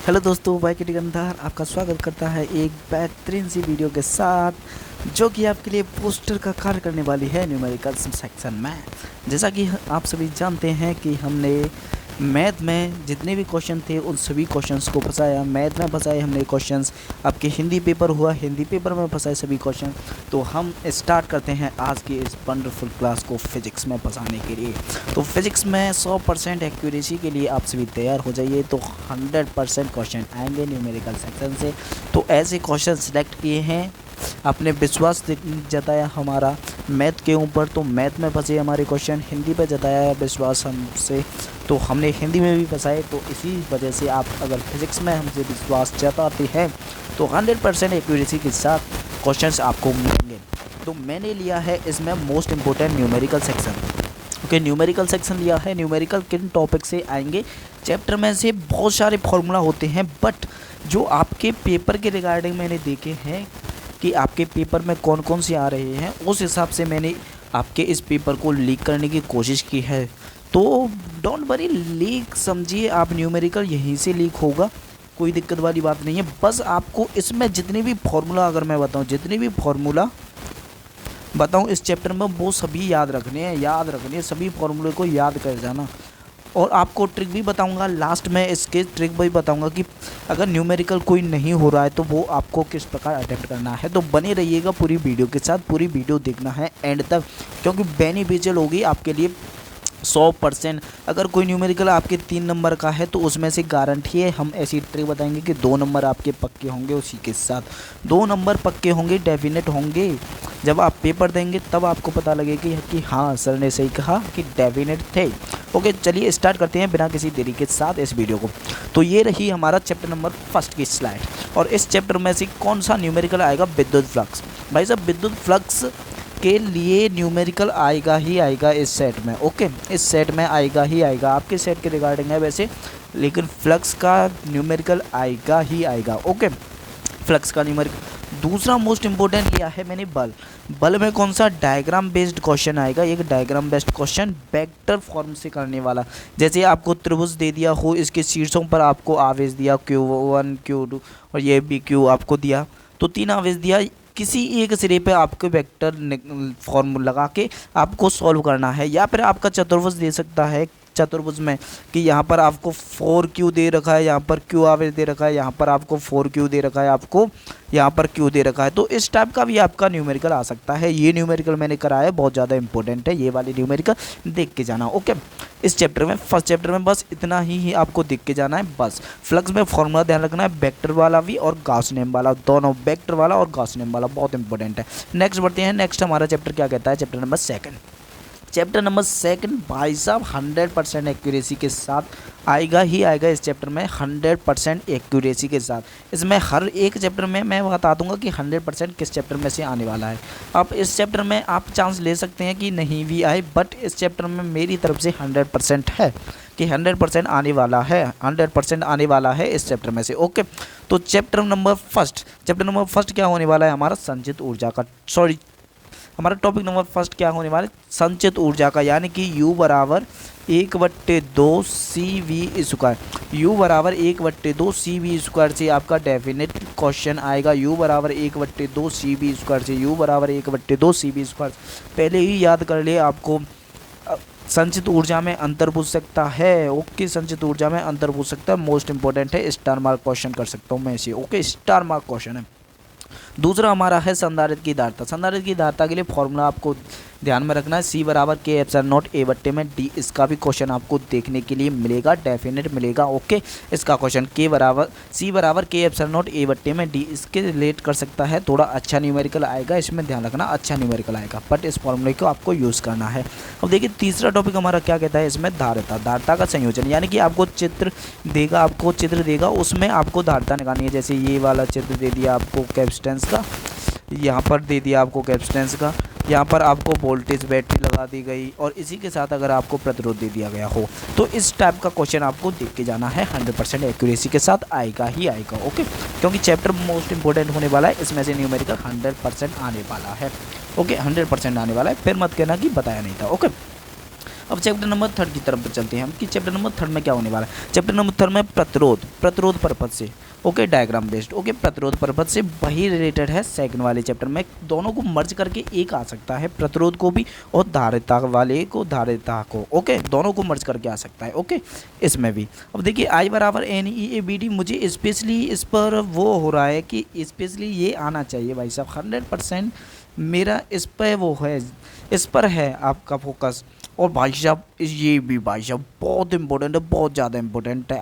Hello दोस्तों, Y Gandhar आपका स्वागत करता है एक बेहतरीन सी वीडियो के साथ जो कि आपके लिए पोस्टर का कार्य करने वाली है न्यूमेरिकल सेक्शन में। जैसा कि आप सभी जानते हैं कि हमने मैथ में जितने भी क्वेश्चन थे उन सभी क्वेश्चंस को फंसाया। मैथ में फंसाए हमने क्वेश्चंस, आपके हिंदी पेपर हुआ, हिंदी पेपर में फंसाए सभी क्वेश्चन। तो हम स्टार्ट करते हैं आज की इस वंडरफुल क्लास को फिजिक्स में फंसाने के लिए। तो फिजिक्स में 100% एक्यूरेसी के लिए आप सभी तैयार हो जाइए। तो 100% क्वेश्चन आएंगे न्यूमेरिकल सेक्शन से। तो ऐसे क्वेश्चन सिलेक्ट किए हैं, आपने विश्वास जताया हमारा मैथ के ऊपर, तो मैथ में फंसे हमारे क्वेश्चन। हिंदी पर जताया विश्वास हमसे, तो हमने हिंदी में भी फंसाए। तो इसी वजह से आप अगर फिज़िक्स में हमसे विश्वास जताते हैं तो 100% एक्यूरेसी के साथ क्वेश्चंस आपको मिलेंगे। तो मैंने लिया है इसमें most important numerical section. Okay, numerical section लिया है। न्यूमेरिकल किन टॉपिक से आएंगे? चैप्टर में से बहुत सारे फॉर्मूला होते हैं, बट जो आपके पेपर के रिगार्डिंग मैंने देखे हैं कि आपके पेपर में कौन कौन से आ रहे हैं, उस हिसाब से मैंने आपके इस पेपर को लीक करने की कोशिश की है। तो डोंट वरी, लीक समझिए आप, न्यूमेरिकल यहीं से लीक होगा, कोई दिक्कत वाली बात नहीं है। बस आपको इसमें जितने भी फॉर्मूला, अगर मैं बताऊं जितने भी फॉर्मूला बताऊं इस चैप्टर में, वो सभी याद रखने हैं, सभी फॉर्मूले को याद कर जाना। और आपको ट्रिक भी बताऊंगा लास्ट में, इसके ट्रिक भी बताऊंगा कि अगर न्यूमेरिकल कोई नहीं हो रहा है तो वो आपको किस प्रकार अटेम्प्ट करना है। तो बने रहिएगा पूरी वीडियो के साथ, पूरी वीडियो देखना है एंड तक, क्योंकि बेनिफिशियल होगी आपके लिए 100%। अगर कोई न्यूमेरिकल आपके 3 नंबर का है तो उसमें से गारंटी है, हम ऐसी ट्रिक बताएंगे कि 2 नंबर आपके पक्के होंगे। उसी के साथ 2 नंबर पक्के होंगे, डेफिनेट होंगे। जब आप पेपर देंगे तब आपको पता लगेगा कि हाँ सर ने सही कहा कि डेफिनेट थे। ओके, चलिए स्टार्ट करते हैं बिना किसी देरी के साथ इस वीडियो को। तो ये रही हमारा चैप्टर नंबर फर्स्ट की स्लाइड, और इस चैप्टर में से कौन सा न्यूमेरिकल आएगा? विद्युत फ्लक्स। भाई साहब, विद्युत फ्लक्स के लिए न्यूमेरिकल आएगा ही आएगा इस सेट में। ओके, इस सेट में आएगा ही आएगा, आपके सेट के रिगार्डिंग है वैसे, लेकिन फ्लक्स का न्यूमेरिकल आएगा ही आएगा। ओके, फ्लक्स का न्यूमेरिकल। दूसरा मोस्ट इंपॉर्टेंट लिया है मैंने बल। बल में कौन सा? डायग्राम बेस्ड क्वेश्चन आएगा। एक diagram based question vector form से करने वाला। जैसे आपको त्रिभुज दे दिया हो, इसके शीर्षों पर आपको आवेश दिया Q1 Q2 और ये भी Q आपको दिया, तो 3 आवेश दिया। किसी एक सिरे पे आपको वेक्टर फॉर्म लगा के आपको सॉल्व करना है। या फिर आपका चतुर्भुज दे सकता है, चतुर्भुज में कि यहाँ पर आपको 4Q दे रखा है, यहाँ पर Q आवेश दे रखा है, यहाँ पर आपको 4Q दे रखा है, आपको यहाँ पर Q दे रखा है। तो इस टाइप का भी आपका न्यूमेरिकल आ सकता है। ये न्यूमेरिकल मैंने कराया है, बहुत ज़्यादा इंपॉर्टेंट है, ये वाली न्यूमेरिकल देख के जाना। ओके, इस चैप्टर में, फर्स्ट चैप्टर में बस इतना ही आपको देख के जाना है। बस फ्लक्स में फॉर्मूला ध्यान रखना है, वेक्टर वाला भी और गॉस नेम वाला, दोनों वेक्टर वाला और गॉस नेम वाला बहुत इंपॉर्टेंट है। नेक्स्ट बढ़ते हैं। नेक्स्ट हमारा चैप्टर क्या कहता है? Chapter number second. Chapter number second भाई साहब 100% एक्यूरेसी के साथ आएगा ही आएगा इस चैप्टर में, 100% एक्यूरेसी के साथ। इसमें हर एक चैप्टर में मैं बता दूंगा कि 100% किस चैप्टर में से आने वाला है। अब इस चैप्टर में आप चांस ले सकते हैं कि नहीं भी आए, बट इस चैप्टर में मेरी तरफ से 100% है कि 100% आने वाला है, 100% आने वाला है इस चैप्टर में से। ओके, तो चैप्टर नंबर फर्स्ट क्या होने वाला है हमारा? संचित ऊर्जा का, सॉरी, हमारा टॉपिक नंबर फर्स्ट क्या होने वाला है? संचित ऊर्जा का, यानी कि U बराबर 1/2 CV²। U बराबर 1/2 CV² से आपका डेफिनेट क्वेश्चन आएगा। U बराबर 1/2 CV² से, U बराबर 1/2 CV²। पहले ही याद कर ले, आपको संचित ऊर्जा में अंतर पूछ सकता है। ओके, संचित ऊर्जा में अंतर पूछ सकता है, मोस्ट इंपॉर्टेंट है, स्टार मार्क क्वेश्चन कर सकता हूँ मैं इसे। ओके, स्टार मार्क क्वेश्चन है। दूसरा हमारा है संधारित्र की धारिता। संधारित्र की धारिता के लिए फॉर्मूला आपको ध्यान में रखना है, C बराबर K/0 A/में D। इसका भी क्वेश्चन आपको देखने के लिए मिलेगा, डेफिनेट मिलेगा। ओके, इसका क्वेश्चन C बराबर K/0 A/में D, इसके रिलेट कर सकता है। थोड़ा अच्छा न्यूमेरिकल आएगा, इसमें ध्यान रखना, अच्छा न्यूमेरिकल आएगा, बट इस फॉर्मूले को आपको यूज़ करना है। अब देखिए तीसरा टॉपिक हमारा क्या कहता है इसमें? धारिता का संयोजन, यानी कि आपको चित्र देगा, उसमें आपको धारिता निकालनी है। जैसे ये वाला चित्र दे दिया आपको कैपेसिटेंस का, यहाँ पर दे दिया आपको कैपेसिटेंस का, यहाँ पर आपको वोल्टेज बैटरी लगा दी गई, और इसी के साथ अगर आपको प्रतिरोध दे दिया गया हो, तो इस टाइप का क्वेश्चन आपको देख के जाना है। 100% एक्यूरेसी के साथ आएगा ही आएगा। ओके, क्योंकि चैप्टर मोस्ट इंपॉर्टेंट होने वाला है, इसमें से न्यूमेरिकल 100% आने वाला है। ओके, 100% आने वाला है, फिर मत कहना कि बताया नहीं था। ओके, अब चैप्टर नंबर 3 की तरफ चलते हैं हम कि चैप्टर नंबर 3 में क्या होने वाला है। चैप्टर नंबर 3 में प्रतिरोध पर्पज से, ओके, डायग्राम बेस्ड, ओके, प्रतिरोध पर्पज से वही रिलेटेड है सेकंड वाले चैप्टर में। दोनों को मर्ज करके एक आ सकता है, प्रतिरोध को भी और धारिता वाले को, धारिता को, ओके, दोनों को मर्ज करके आ सकता है, ओके, इसमें भी। अब देखिए I बराबर NEABD, मुझे स्पेशली इस पर वो हो रहा है कि स्पेशली ये आना चाहिए भाई साहब, 100% मेरा इस पर वो है, इस पर है आपका फोकस। और भाई साहब ये भी भाई साहब बहुत इंपॉर्टेंट है, बहुत ज़्यादा इंपॉर्टेंट है,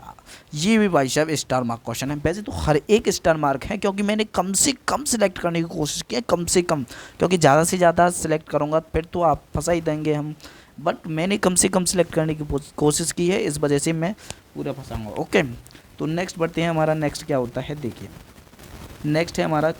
ये भी भाई साहब स्टार मार्क क्वेश्चन है। वैसे तो हर एक स्टार मार्क है, क्योंकि मैंने कम से कम सिलेक्ट करने की कोशिश की है, कम से कम, क्योंकि ज़्यादा से ज़्यादा सिलेक्ट करूँगा फिर तो आप फंसा ही देंगे हम, बट मैंने कम से कम सिलेक्ट करने की कोशिश की है, इस वजह से मैं पूरा फंसाऊँगा, ओके। तो नेक्स्ट बढ़ते हैं, हमारा नेक्स्ट क्या होता है, देखिए नेक्स्ट है हमारा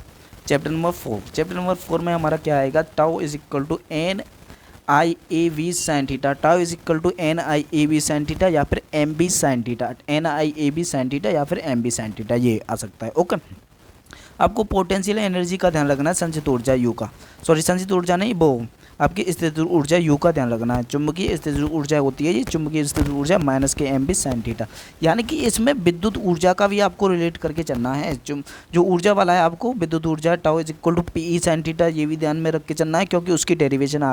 चैप्टर नंबर 4। चैप्टर नंबर 4 में हमारा क्या आएगा, tau is equal to NIAB sine theta, tau is equal to NIAB sine theta या फिर MB sine theta, NIAB sine theta या फिर MB साइन थीटा, ये आ सकता है, ओके। आपको पोटेंशियल एनर्जी का ध्यान रखना है, संचित ऊर्जा U का, सॉरी संचित ऊर्जा नहीं, वो आपकी स्थिर ऊर्जा U का ध्यान रखना है। चुंबकीय स्थिर ऊर्जा होती है ये, चुंबकीय स्थिर ऊर्जा माइनस के MB साइन थीटा, यानी कि इसमें विद्युत ऊर्जा का भी आपको रिलेट करके चलना है। जो ऊर्जा वाला है आपको विद्युत ऊर्जा tau is equal to PE sine theta, ये भी ध्यान में रख के चलना है, क्योंकि उसकी डेरिवेशन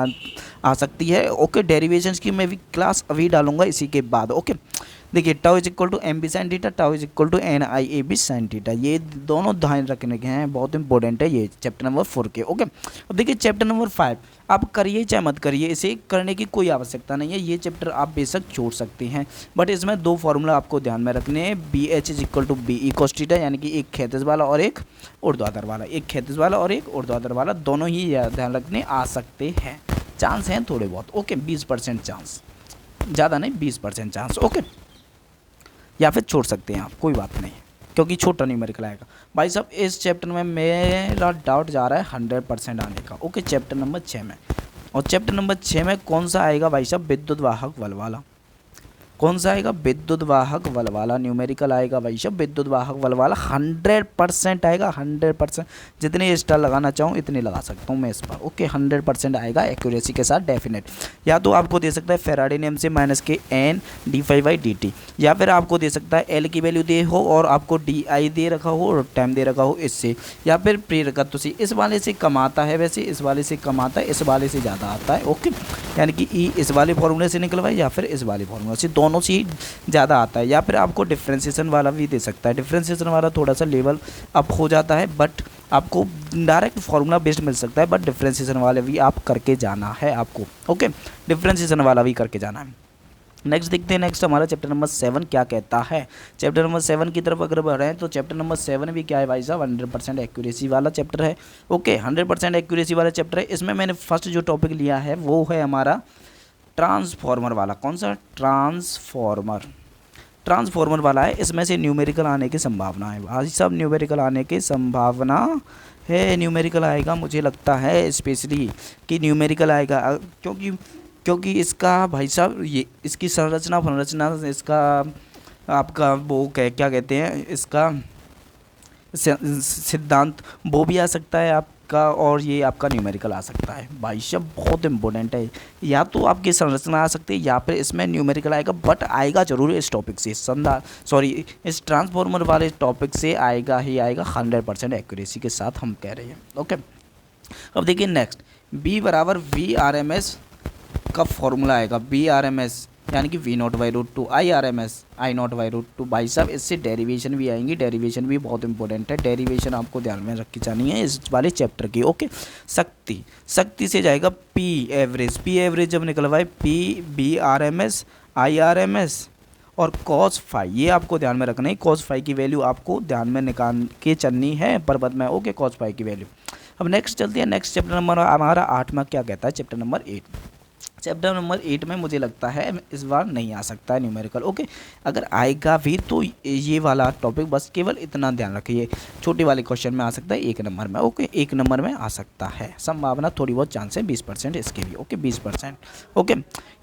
आ सकती है, ओके। डेरिवेशन की मैं भी क्लास अभी डालूंगा इसी के बाद, ओके। देखिए tau is equal to MB sine theta, tau is equal to NIAB sine theta, ये दोनों ध्यान रखने के हैं, बहुत इंपॉर्टेंट है ये चैप्टर नंबर 4 के, ओके। अब देखिए चैप्टर नंबर 5, आप करिए चाहे मत करिए, इसे करने की कोई आवश्यकता नहीं है, ये चैप्टर आप बेशक छोड़ सकते हैं, बट इसमें 2 फार्मूला आपको ध्यान में रखने हैं, BH is equal to BE cos theta, यानी कि एक क्षैतिज वाला और एक ऊर्ध्वाधर वाला, एक क्षैतिज वाला और एक ऊर्ध्वाधर वाला, दोनों ही ध्यान रखने आ सकते हैं, चांस हैं थोड़े बहुत, ओके, 20% चांस, ज़्यादा नहीं, 20% चांस, ओके, या फिर छोड़ सकते हैं आप, कोई बात नहीं, क्योंकि छोटा न्यूमेरिकल आएगा। भाई साहब इस चैप्टर में मेरा डाउट जा रहा है 100% आने का, ओके, चैप्टर नंबर 6 में। और चैप्टर नंबर 6 में कौन सा आएगा भाई साहब, विद्युत वाहक बल वाला, कौन सा आएगा, विद्युत वाहक बल वाला न्यूमेरिकल आएगा भाई साहब, विद्युत वाहक बल वाला 100% आएगा, 100%, जितने स्टार लगाना चाहूँ इतने लगा सकता हूँ मैं इस पर, ओके, 100% आएगा एक्यूरेसी के साथ डेफिनेट। या तो आपको दे सकता है फेराडे नियम से माइनस के N d∅dt, या फिर आपको दे सकता है L की वैल्यू दे हो और आपको DI दे रखा हो और टाइम दे रखा हो इससे, या फिर प्रेरकत्व से, इस वाले से कम आता है, वैसे इस वाले से कम आता है, इस वाले से ज़्यादा आता है, ओके, यानी कि E इस वाले फॉर्मूले से निकलवाए या फिर इस वाले फॉर्मूले से, दोनों से ही ज़्यादा आता है। या फिर आपको डिफ्रेंशिएशन वाला भी दे सकता है, डिफ्रेंशिएशन वाला थोड़ा सा लेवल अप हो जाता है, बट आपको डायरेक्ट फार्मूला बेस्ड मिल सकता है, बट डिफ्रेंशिएशन वाले भी आप करके जाना है आपको, ओके, डिफ्रेंशिएशन वाला भी करके जाना है। नेक्स्ट देखते हैं, नेक्स्ट हमारा चैप्टर नंबर 7 क्या कहता है। चैप्टर नंबर 7 की तरफ अगर बढ़ रहे हैं तो चैप्टर नंबर 7 भी क्या है भाई साहब, 100% एक्यूरेसी वाला चैप्टर है, ओके, 100% एक्यूरेसी वाला चैप्टर है। इसमें मैंने फर्स्ट जो टॉपिक लिया है वो है हमारा ट्रांसफॉर्मर वाला, कौन सा, ट्रांसफॉर्मर वाला है। इसमें से न्यूमेरिकल आने की संभावना है भाई साहब, न्यूमेरिकल आने की संभावना है, न्यूमेरिकल आएगा, मुझे लगता है स्पेशली कि न्यूमेरिकल आएगा, क्योंकि इसका भाई साहब ये इसकी संरचना इसका आपका वो क्या कहते हैं, इसका सिद्धांत वो भी आ सकता है आपका, और ये आपका न्यूमेरिकल आ सकता है भाई साहब, बहुत इंपॉर्टेंट है। या तो आपकी संरचना आ सकती है या फिर इसमें न्यूमेरिकल आएगा, बट आएगा जरूर इस टॉपिक से, इस ट्रांसफॉर्मर वाले टॉपिक से आएगा ही आएगा, 100% एक्यूरेसी के साथ हम कह रहे हैं, ओके। अब देखिए नेक्स्ट, B बराबर VRMS का फॉर्मूला आएगा, VRMS यानी कि V0/√2 I0/√2 भाई साहब, इससे डेरिवेशन भी आएंगी, डेरिवेशन भी बहुत इंपॉर्टेंट है, डेरिवेशन आपको ध्यान में रख के जानी है इस वाले चैप्टर की, ओके। शक्ति से जाएगा P एवरेज जब निकलवाए VRMS IRMS और cos φ, ये आपको ध्यान में रखना है, cos φ की वैल्यू आपको ध्यान में निकाल के चलनी है पर्वत में, ओके, cos φ की वैल्यू। अब नेक्स्ट चलते हैं, नेक्स्ट चैप्टर नंबर हमारा 8 में क्या कहता है, चैप्टर नंबर 8। चैप्टर नंबर 8 में मुझे लगता है इस बार नहीं आ सकता है न्यूमेरिकल, ओके। अगर आएगा भी तो ये वाला टॉपिक, बस केवल इतना ध्यान रखिए, छोटे वाले क्वेश्चन में आ सकता है 1 नंबर में, ओके, 1 नंबर में आ सकता है, संभावना थोड़ी बहुत चांस है, 20% इसके भी, ओके, 20%, ओके।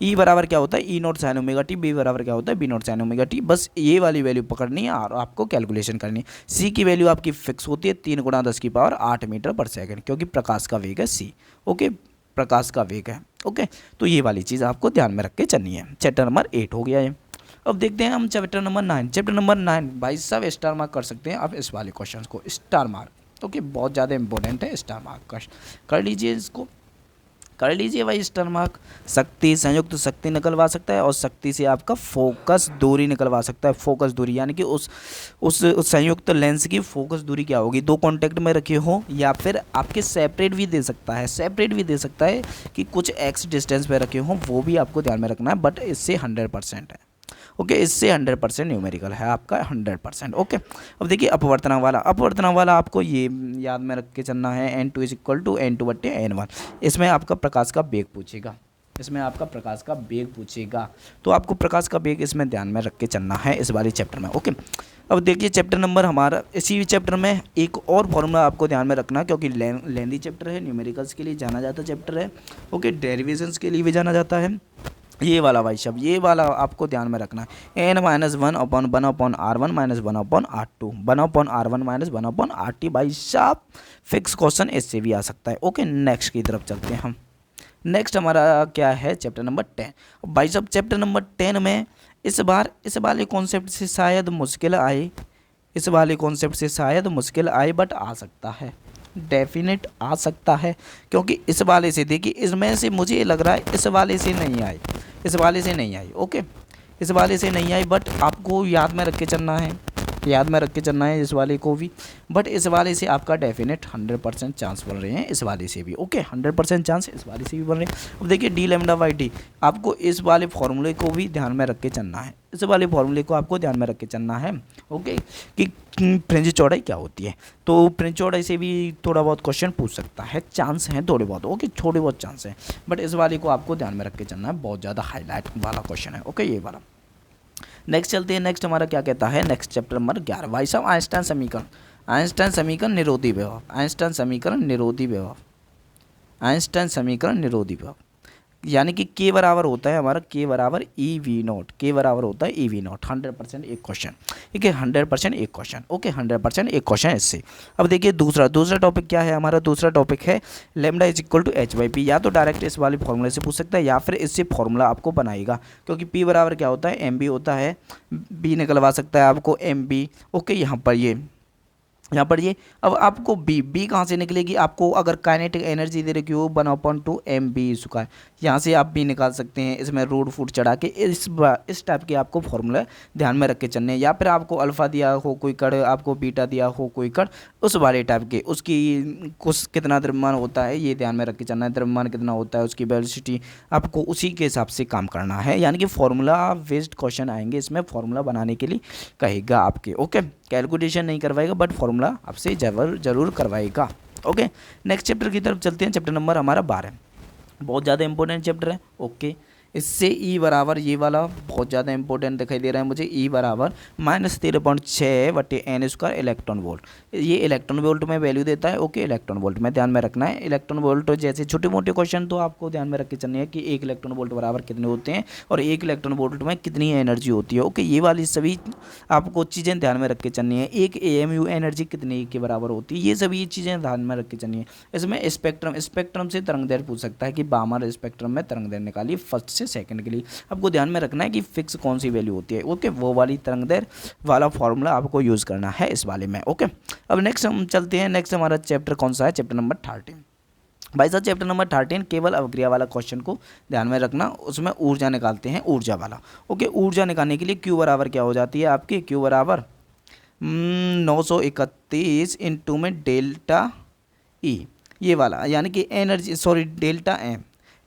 E बराबर क्या होता है, E0 sin ωt, B बराबर क्या होता है, B0 sin ωt, बस ये वाली वैल्यू पकड़नी है और आपको कैलकुलेशन करनी है। C की वैल्यू आपकी फिक्स होती है 3 × 10⁸ मीटर पर सेकंड, क्योंकि प्रकाश का वेग है C, ओके। प्रकाश का वेग है। ओके, तो ये वाली चीज़ आपको ध्यान में रख के चलनी है। चैप्टर नंबर 8 हो गया है। अब देखते हैं हम चैप्टर नंबर 9। चैप्टर नंबर 9 भाई साहब स्टार मार्क कर सकते हैं आप इस वाले क्वेश्चन को, स्टार मार्क। ओके, बहुत ज़्यादा इंपॉर्टेंट है, स्टार मार्क कर लीजिए, इसको कर लीजिए भाई स्टार मार्क। शक्ति, संयुक्त शक्ति निकलवा सकता है और शक्ति से आपका फोकस दूरी निकलवा सकता है। फोकस दूरी यानी कि उस संयुक्त लेंस की फोकस दूरी क्या होगी, दो कांटेक्ट में रखे हो या फिर आपके सेपरेट भी दे सकता है, सेपरेट भी दे सकता है कि कुछ एक्स डिस्टेंस पे रखे हो, वो भी आपको ध्यान में रखना है। बट इससे 100% है। ओके, इससे 100% न्यूमेरिकल है आपका 100%। ओके, अब देखिए अपवर्तनांक वाला आपको ये याद में रख के चलना है, n2 = n2/n1। इसमें आपका प्रकाश का वेग पूछेगा, तो आपको प्रकाश का वेग इसमें ध्यान में रख के चलना है इस वाले चैप्टर में। ओके, अब देखिए चैप्टर नंबर हमारा, इसी चैप्टर में एक और फॉर्मूला आपको ध्यान में रखना, क्योंकि लेंदी चैप्टर है, न्यूमेरिकल्स के लिए जाना जाता चैप्टर है। ओके, डेरिवेशंस के लिए भी जाना जाता है। ये वाला भाई साहब, ये वाला आपको ध्यान में रखना है, n-1/1/r1 -1/r2, 1/r1 -1/r2 भाई साहब फिक्स क्वेश्चन इससे भी आ सकता है। ओके, नेक्स्ट की तरफ चलते हैं हम। नेक्स्ट हमारा क्या है, चैप्टर नंबर 10। भाई साहब चैप्टर नंबर 10 में इस वाले कॉन्सेप्ट से शायद मुश्किल आए, बट आ सकता है, डेफिनेट आ सकता है। क्योंकि इस वाले से देखिए, इसमें से मुझे लग रहा है इस वाले से नहीं आई। ओके, इस वाले से नहीं आई, बट आपको याद में रख के चलना है, इस वाले को भी। बट इस वाले से आपका डेफिनेट 100% चांस बन रहे हैं, इस वाले से भी। ओके, 100% चांस इस वाले से भी बन रहे हैं। अब देखिए d आपको इस वाले फॉर्मूले को भी ध्यान में रख के चलना है, ओके, कि फ्रिंज चौड़ाई क्या होती है। तो फ्रिंज चौड़ाई से भी थोड़ा बहुत क्वेश्चन पूछ सकता है, चांस हैं थोड़े बहुत। ओके, थोड़े बहुत चांस हैं, बट इस वाले को आपको ध्यान में रख के चलना है, बहुत ज़्यादा हाईलाइट वाला क्वेश्चन है। ओके, ये वाला। नेक्स्ट चलते हैं, नेक्स्ट हमारा क्या कहता है, नेक्स्ट चैप्टर नंबर 11 भाई साहब आइंस्टाइन समीकरण निरोधी विभव, यानी कि K बराबर होता है हमारा K बराबर EV0, 100% एक क्वेश्चन। ठीक है, 100% एक क्वेश्चन। ओके, 100% एक क्वेश्चन इससे। अब देखिए दूसरा टॉपिक क्या है हमारा, दूसरा टॉपिक है λ = h/p। या तो डायरेक्ट इस वाले फॉर्मूले से पूछ सकता है, या फिर इससे फॉर्मूला आपको बनाएगा, क्योंकि P बराबर क्या होता है, mb होता है, B निकलवा सकता है आपको mb। ओके, यहाँ पर ये अब आपको बी कहाँ से निकलेगी, आपको अगर काइनेटिक एनर्जी दे रखी हो 1/2 mv², यहाँ से आप भी निकाल सकते हैं। इसमें रूट फूट चढ़ा के इस टाइप के आपको फॉर्मूला ध्यान में रख के चलने हैं। या फिर आपको अल्फ़ा दिया हो कोई कण, आपको बीटा दिया हो कोई कण, उस वाले टाइप के, उसकी कुछ कितना द्रव्यमान होता है ये ध्यान में रख के चलना है, द्रव्यमान कितना होता है, उसकी वेलोसिटी, आपको उसी के हिसाब से काम करना है। यानी कि फॉर्मूला बेस्ड क्वेश्चन आएंगे इसमें, फॉर्मूला बनाने के लिए कहेगा आपके। ओके, कैलकुलेशन नहीं करवाएगा, बट फॉर्मूला आपसे जरूर करवाएगा। ओके, नेक्स्ट चैप्टर की तरफ चलते हैं। चैप्टर नंबर हमारा 12, बहुत ज़्यादा इंपॉर्टेंट चैप्टर है। ओके, इससे E बराबर, ये वाला बहुत ज़्यादा इंपॉर्टेंट दिखाई दे रहा है मुझे, E बराबर -13.6/n² इलेक्ट्रॉन वोल्ट। ये इलेक्ट्रॉन वोल्ट में वैल्यू देता है। ओके, इलेक्ट्रॉन वोल्ट में ध्यान में रखना है। इलेक्ट्रॉन वोल्ट जैसे छोटे मोटे क्वेश्चन तो आपको ध्यान में रख के चलनी है कि 1 इलेक्ट्रॉन वोल्ट बराबर कितने होते हैं और 1 इलेक्ट्रॉन वोल्ट में कितनी एनर्जी होती है। ओके, ये वाली सभी आपको चीज़ें ध्यान में रख के चलनी है। 1 AMU एनर्जी कितने के बराबर होती है, ये सभी चीज़ें ध्यान में रख के चलनी है। इसमें स्पेक्ट्रम से तरंगदैर्घ्य पूछ सकता है कि बामर स्पेक्ट्रम में तरंगदैर्घ्य निकालिए फर्स्ट से सेकंड के लिए। आपको ध्यान में रखना है कि फिक्स कौन सी वैल्यू होती है। ओके, वो वाली तरंगदैर्घ्य वाला फॉर्मूला आपको यूज़ करना है इस वाले में। ओके, अब नेक्स्ट हम चलते हैं। नेक्स्ट हमारा चैप्टर कौन सा है, चैप्टर नंबर 13 भाई साहब। चैप्टर नंबर 13 केवल अवक्रिया वाला क्वेश्चन को ध्यान में रखना, उसमें ऊर्जा निकालते हैं, ऊर्जा वाला। ओके, ऊर्जा निकालने के लिए Q बराबर क्या हो जाती है आपकी, Q बराबर 931 इंटू में डेल्टा E, ये वाला, यानी कि एनर्जी, सॉरी डेल्टा M,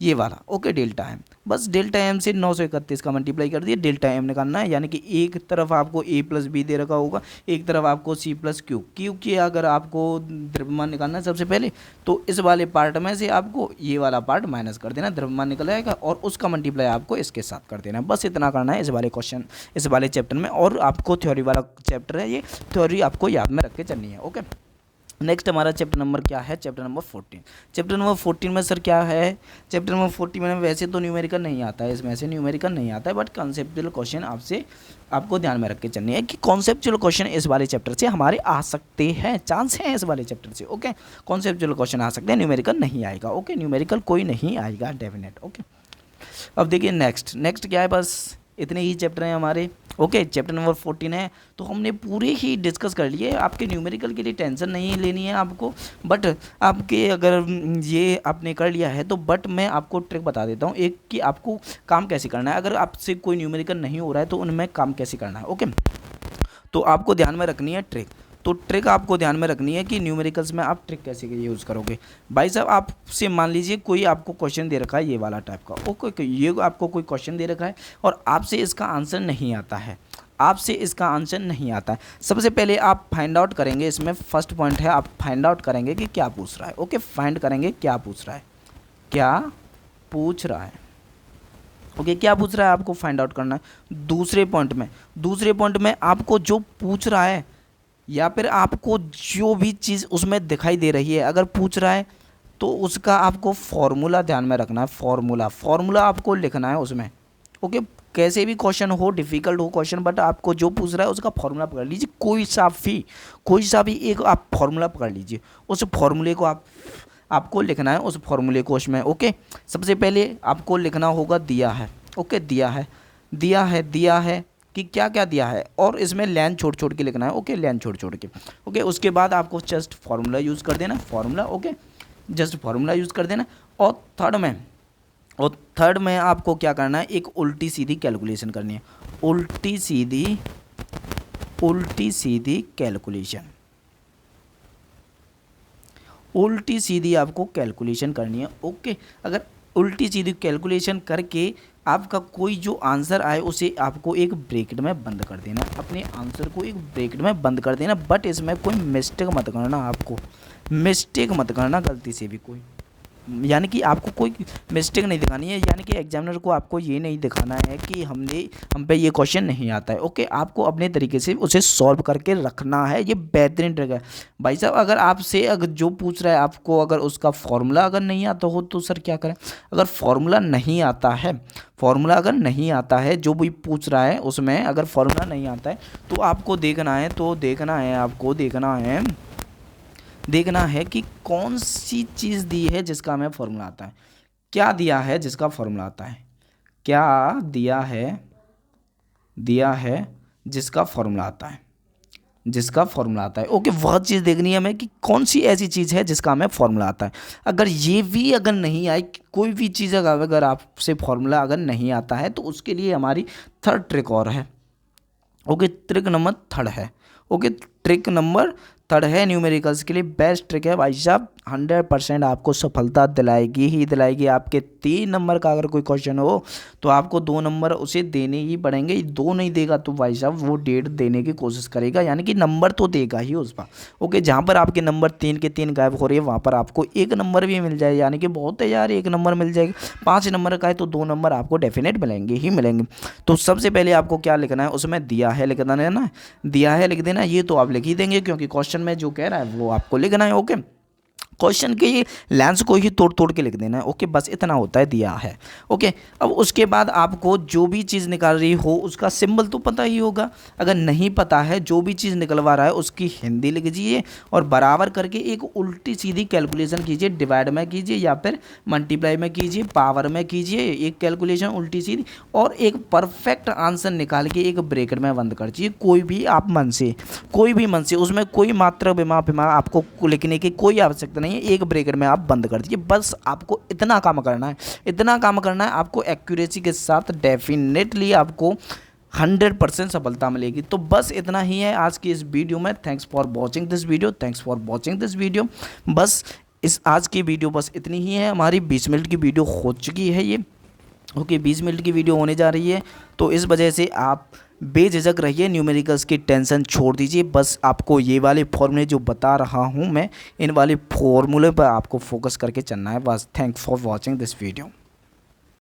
ये वाला। ओके, डेल्टा M, बस डेल्टा M से 931 का मल्टीप्लाई कर दिए, डेल्टा M निकालना है। यानी कि एक तरफ आपको A + B दे रखा होगा, एक तरफ आपको C + Q। क्योंकि अगर आपको द्रव्यमान निकालना है सबसे पहले, तो इस वाले पार्ट में से आपको ये वाला पार्ट माइनस कर देना, द्रव्यमान निकल आएगा, और उसका मल्टीप्लाई आपको इसके साथ कर देना है। बस इतना करना है इस वाले क्वेश्चन, इस वाले चैप्टर में। और आपको थ्योरी वाला चैप्टर है ये, थ्योरी आपको याद में रख के चलनी है। ओके, नेक्स्ट हमारा चैप्टर नंबर क्या है, चैप्टर नंबर 14। चैप्टर नंबर 14 में सर क्या है, चैप्टर नंबर 14 में वैसे तो न्यूमेरिकल नहीं आता है, इसमें से न्यूमेरिकल नहीं आता है, बट कॉन्सेप्चुअल क्वेश्चन आपको ध्यान में रख के चलनी है कि कॉन्सेप्चुअल क्वेश्चन इस वाले चैप्टर से हमारे आ सकते हैं, चांस है इस वाले चैप्टर से। ओके, कॉन्सेप्चुअल क्वेश्चन आ सकते हैं, न्यूमेरिकल नहीं आएगा। ओके, न्यूमेरिकल कोई नहीं आएगा डेफिनेट। ओके, अब देखिए नेक्स्ट क्या है, बस इतने ही चैप्टर हैं हमारे। ओके, चैप्टर नंबर 14 है, तो हमने पूरे ही डिस्कस कर लिए। आपके न्यूमेरिकल के लिए टेंशन नहीं लेनी है आपको, बट आपके अगर ये आपने कर लिया है तो बट मैं आपको ट्रिक बता देता हूँ एक, कि आपको काम कैसे करना है। अगर आपसे कोई न्यूमेरिकल नहीं हो रहा है तो उनमें काम कैसे करना है। ओके, तो आपको ध्यान में रखनी है ट्रिक। तो ट्रिक आपको ध्यान में रखनी है कि न्यूमेरिकल्स में आप ट्रिक कैसे यूज़ करोगे। भाई साहब, आपसे मान लीजिए कोई आपको क्वेश्चन दे रखा है ये वाला टाइप का। ओके, ये आपको कोई क्वेश्चन दे रखा है और आपसे इसका आंसर नहीं आता है, आपसे इसका आंसर नहीं आता है। सबसे पहले आप फाइंड आउट करेंगे, इसमें फर्स्ट पॉइंट है, आप फाइंड आउट करेंगे कि क्या पूछ रहा है। ओके, फाइंड करेंगे क्या पूछ रहा है, क्या पूछ रहा है। ओके, क्या पूछ रहा है आपको फाइंड आउट करना है। दूसरे पॉइंट में आपको जो पूछ रहा है या फिर आपको जो भी चीज़ उसमें दिखाई दे रही है, अगर पूछ रहा है तो उसका आपको फॉर्मूला ध्यान में रखना है। फॉर्मूला आपको लिखना है उसमें। ओके, कैसे भी क्वेश्चन हो, डिफ़िकल्ट हो क्वेश्चन, बट आपको जो पूछ रहा है उसका फॉर्मूला पकड़ लीजिए। कोई सा भी एक आप फॉर्मूला पकड़ लीजिए, उस फॉर्मूले को आपको लिखना है, उस फॉर्मूले को उसमें। ओके, सबसे पहले आपको लिखना होगा दिया है। ओके, दिया है कि क्या क्या दिया है, और इसमें लाइन छोड़ के लिखना है। ओके, लाइन छोड़ के। ओके, उसके बाद आपको जस्ट फार्मूला यूज़ कर देना, ओके, जस्ट फार्मूला यूज़ कर देना। और थर्ड में आपको क्या करना है, एक उल्टी सीधी कैलकुलेशन करनी है। उल्टी सीधी आपको कैलकुलेशन करनी है। ओके, अगर उल्टी सीधी कैलकुलेशन करके आपका कोई जो आंसर आए उसे आपको एक ब्रैकेट में बंद कर देना, अपने आंसर को एक ब्रैकेट में बंद कर देना। बट इसमें कोई मिस्टेक मत करना, आपको मिस्टेक मत करना गलती से भी कोई, यानी कि आपको कोई मिस्टेक नहीं दिखानी है, यानी कि एग्जामिनर को आपको ये नहीं दिखाना है कि हम पे ये क्वेश्चन नहीं आता है। ओके, आपको अपने तरीके से उसे सॉल्व करके रखना है। ये बेहतरीन ट्रिक है भाई साहब। अगर आपसे अगर जो पूछ रहा है आपको अगर उसका फॉर्मूला अगर नहीं आता हो तो सर क्या करें। अगर फॉर्मूला अगर नहीं आता है, जो भी पूछ रहा है उसमें अगर फॉर्मूला नहीं आता है तो आपको देखना है कि कौन सी चीज़ दी है जिसका हमें फॉर्मूला आता है, क्या दिया है जिसका फॉर्मूला आता है, क्या दिया है जिसका फॉर्मूला आता है। ओके, वह चीज़ देखनी है हमें कि कौन सी ऐसी चीज़ है जिसका हमें फॉर्मूला आता है। अगर ये भी अगर नहीं आए, कोई भी चीज़ अगर आपसे फॉर्मूला अगर नहीं आता है तो उसके लिए हमारी थर्ड ट्रिक और है। ओके, ट्रिक नंबर थर्ड है। ओके, ट्रिक नंबर थर्ड है न्यूमेरिकल्स के लिए बेस्ट ट्रिक है भाई साहब। 100% आपको सफलता दिलाएगी। आपके 3 नंबर का अगर कोई क्वेश्चन हो तो आपको 2 नंबर उसे देने ही पड़ेंगे। 2 नहीं देगा तो भाई साहब वो 1.5 देने की कोशिश करेगा, यानी कि नंबर तो देगा ही उस पर। ओके, जहाँ पर आपके नंबर 3 के 3 गायब हो रही है वहाँ पर आपको 1 नंबर भी मिल जाए, यानी कि बहुत है यार, 1 नंबर मिल जाएगा। 5 नंबर का है तो 2 नंबर आपको डेफिनेट मिलेंगे। तो सबसे पहले आपको क्या लिखना है, उसमें दिया है लिख देना। ये तो आप लिख ही देंगे क्योंकि क्वेश्चन में जो कह रहा है वो आपको लिखना है। ओके, क्वेश्चन के लाइन्स को ही तोड़ के लिख देना है। ओके, बस इतना होता है, दिया है। ओके, अब उसके बाद आपको जो भी चीज़ निकाल रही हो उसका सिंबल तो पता ही होगा। अगर नहीं पता है, जो भी चीज़ निकलवा रहा है उसकी हिंदी लिख दीजिए और बराबर करके एक उल्टी सीधी कैलकुलेशन कीजिए। डिवाइड में कीजिए या फिर मल्टीप्लाई में कीजिए, पावर में कीजिए एक कैलकुलेशन उल्टी सीधी, और एक परफेक्ट आंसर निकाल के एक ब्रैकेट में बंद कर दीजिए। कोई भी मन से उसमें कोई मात्रा विमा आपको लिखने की कोई आवश्यकता नहीं है, एक ब्रैकेट में आप बंद कर दीजिए। बस आपको इतना काम करना है। आपको एक्यूरेसी के साथ डेफिनेटली आपको 100% सफलता मिलेगी। तो बस इतना ही है आज की इस वीडियो में। Thanks for watching this video. बस इस आज की वीडियो बस इतनी ही है। हमारी 20 मिनट की वीडियो हो चुकी है ये। ओके, 20 मिनट की वीडियो होने जा रही है, तो इस वजह से आप बेझिझक रहिए, न्यूमेरिकल्स की टेंशन छोड़ दीजिए। बस आपको ये वाले फॉर्मूले जो बता रहा हूँ मैं, इन वाले फॉर्मूले पर आपको फोकस करके चलना है बस। Thanks for watching this video.